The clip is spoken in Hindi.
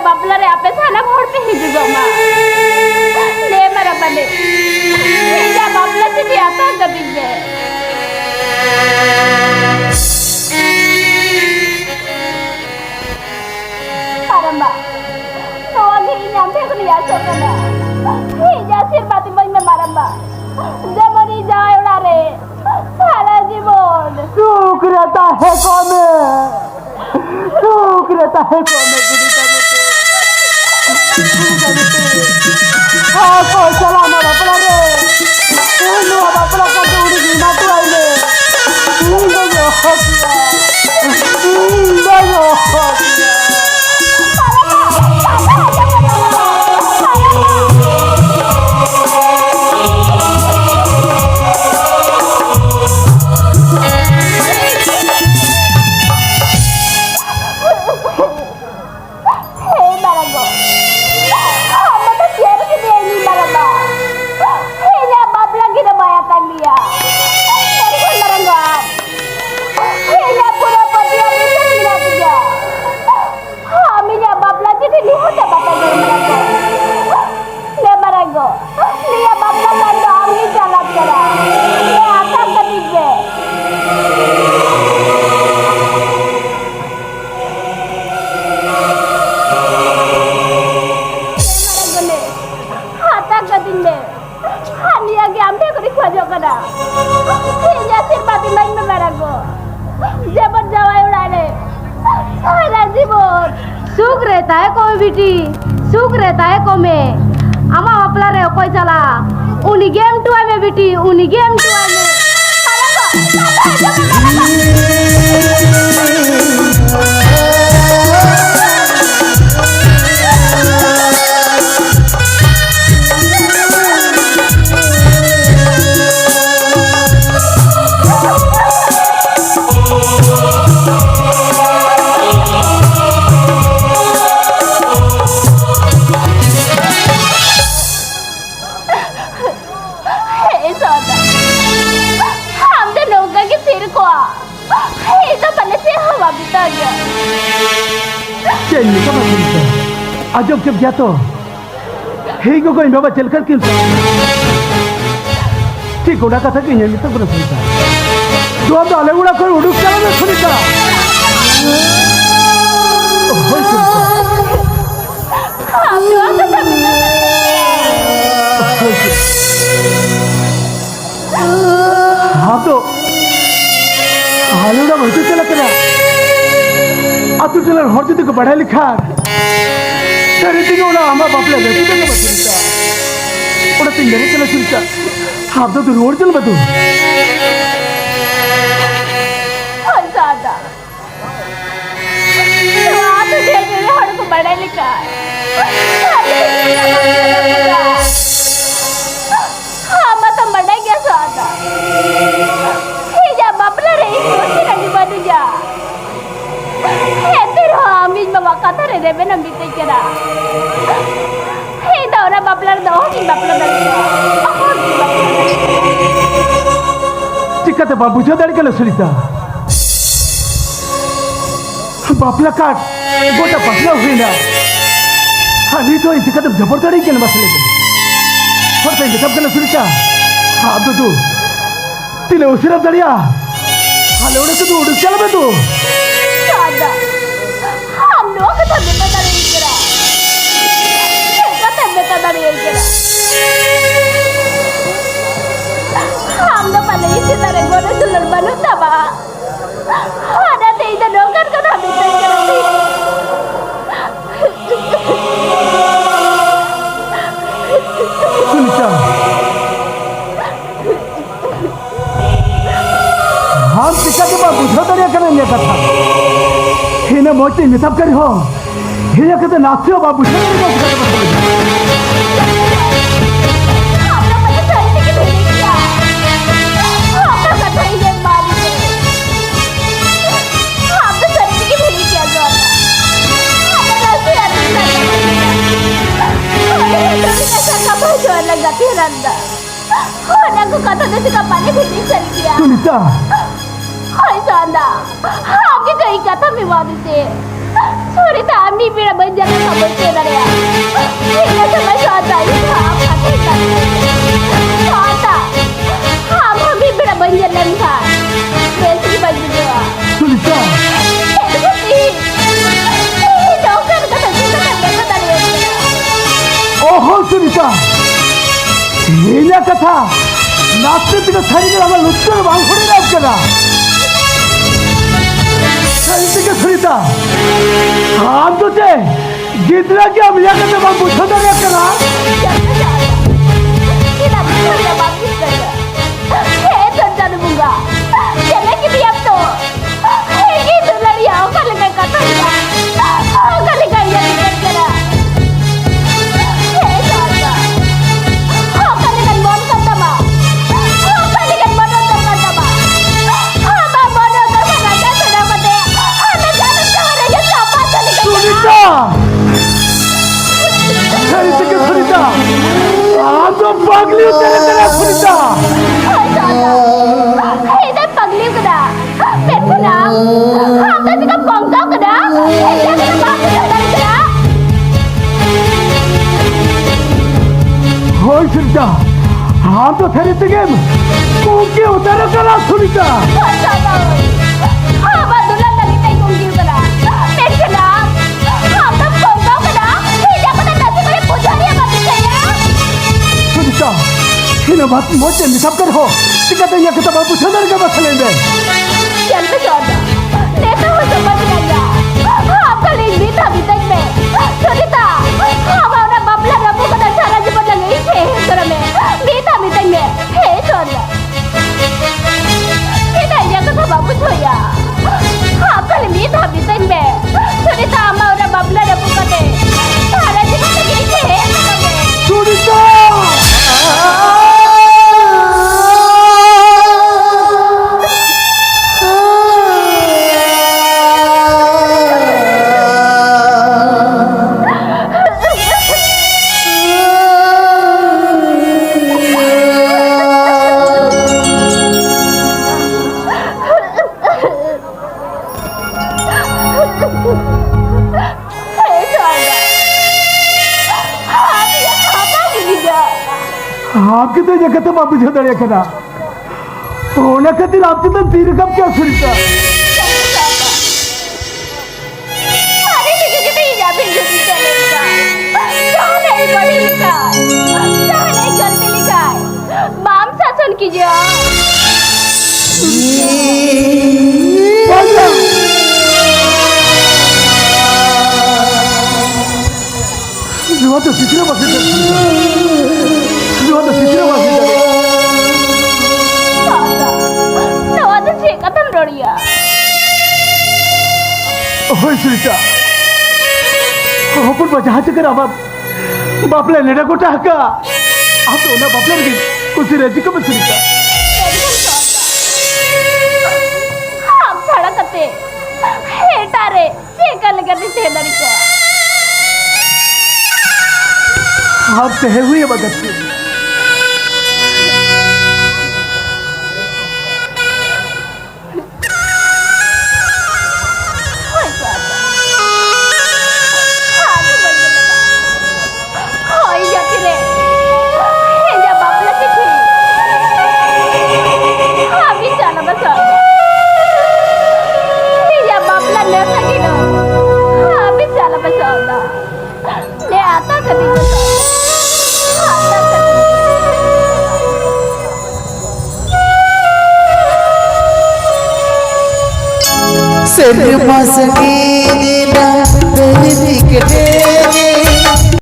बापला रे आपे साला घर पे ही जुगमा ले मेरा बने हिजा बापला से भी आता कभी से paramba no agi nyampe ko niya sokana हिजा सिर बाती बई में maramba जबरी जाए उड़ा रे सारा जीवन सुख रहता है कौमे सुख रहता है कौमे हाँ को चला ना बापला रे नो बापला का उड़ी गई ना तो आइले इंदो हो गया सुख रहता है कोई बेटी सुख रहता है को में अमा अपला रे कोई चला उनी गेम टू में बेटी उनी गेम टू में अजब जब गया तो हे को कोई बाबा चलकर क्यों ठीक उड़ा कथा कि नहीं तो बना सुनता जो अब डाले उड़ा कोई उड़ूक चला ना सुनता होय सुनता हाँ तो हालूड़ा बढ़ते चला करा अतु चला हर जगह को पढ़ा लिखा उड़ा हमारा बापला लेती तो बचता उड़ा तीन मेरे चला चलता आप तो रोड चल बतू ज़्यादा तो मेरे हर को पढ़ा लिखा हाँ मैं तो मर गया ज़्यादा जब बापला रही सोच नहीं बन जा Amin bawa kata rede benam bitai kira. Hei dah orang baplar dah orang baplar dah. Jika tu babu jodoh dari kalau cerita, baplar kat, gota pasla huई ना. Hari tu jika tu jabur dari kalau masalah itu. Hari tu jika kalau cerita, हाँ तो तिले उसी रात दरिया, हाले उड़े तो उड़ चला बेटू. कथा बेटा दारी करा कथा बेटा दारी करा हम लोग पहले इसी तरह गोरे सुलर बनो तबा आना ते इधर नौकर कथा बेटा करा सुनिता हम सिक्का के बाद बुझा दरिया करेंगे कथा हिने मोची मिसाब करी हो हिने कहते नाचियो बाबू से नहीं बात करते आपने मुझे चलने की भेज दिया आपने कथा ही नहीं मारी आपने चलने की भेज दिया जो आपने रास्ते आने लगा कैसा कब जो लगा थी रंदा होने को कथा ने सिर्फ पानी भेज चल दिया सुनीता हाय सादा आपके कहीं कथा में वादी से Surita ami pira banjala kabute dariya. Hina sama shota isa apate kan. Shota. Ham ami pira banjalan ka. Besi banjala. Sunita, Edukasi. Dokter kata kita kan dariya. ओहो सुनीता ये कथा नास्तिक शरीर हमारे लुच्चर वांगुड़ी ना करा साहित्य के सुनीता हम तो चे जितना कि हम यहाँ करते बात पूछो तो क्या करा Kita bisa ya bagus saja. Terjadi bunga. Jangan kita biar tu. Ini tu lari aku kalau kau kata dia. Kalau kau yang kita kena. साहित्य के सुनीता आप तो पागली तेरे तेरे Sunita Ini pagli ko na. Pero na. Hanggang di ka bangga ka na. Hindi ka na bakit ka na. हो सुनीता हम तो तेरे तेरे कोके उतारा करा Sunita Haba dulan lagi tayo kung giyo ka na. Pero na. Hanggang bangga ka na. Hindi ako na nasi ko yung puja niya matisaya. Sunita इन बात मुझे निसाब कर हो टिकट ये किताब पूछो ना क्या मसले में Yan ka Shota. Neto ko sa Manila. Hanggang hindi tabi tayo me. Shota. Haba na babla na po ka na sana di ba lang ishe. Sara me. Hindi tabi tayo me. Hey Shota. Hindi yan ka sa babu choya. Hanggang hindi tabi tayo me. Shota ama na babla na po ka na. Sana di ba lang ishe. Sara me. Sunita Hey Shota. Abi ya apa gini आपके तो ये खत्म आप पूछो ना करा होने का दिन आपके तो तीर कब क्या Sunita Hari ini kita tidak bisa dicarikan. Jangan beri likai, jangan ganti likai. Mam sasun कीजिए. बोलो जो तो सिचरे बसे जो तो सिचरे बसे No ada sih kata Doria. ओह सुनीता अपन बचा चकर अब बापले नेड़ा को टाका आप तो ना बापले लगे कुछ रेजी कब Sunita Ham salah kate. Hetare, sekal ganti sedari ko. आप कहे हुए भगत के Hai Sata. Aduh banyak. Hai jati re. Hanya babla kiti. Habis sana besar. Hanya babla le lagi no. Habis sana besar. Le ata kati besar. Ata kati. सिर मस्ती ना दिल के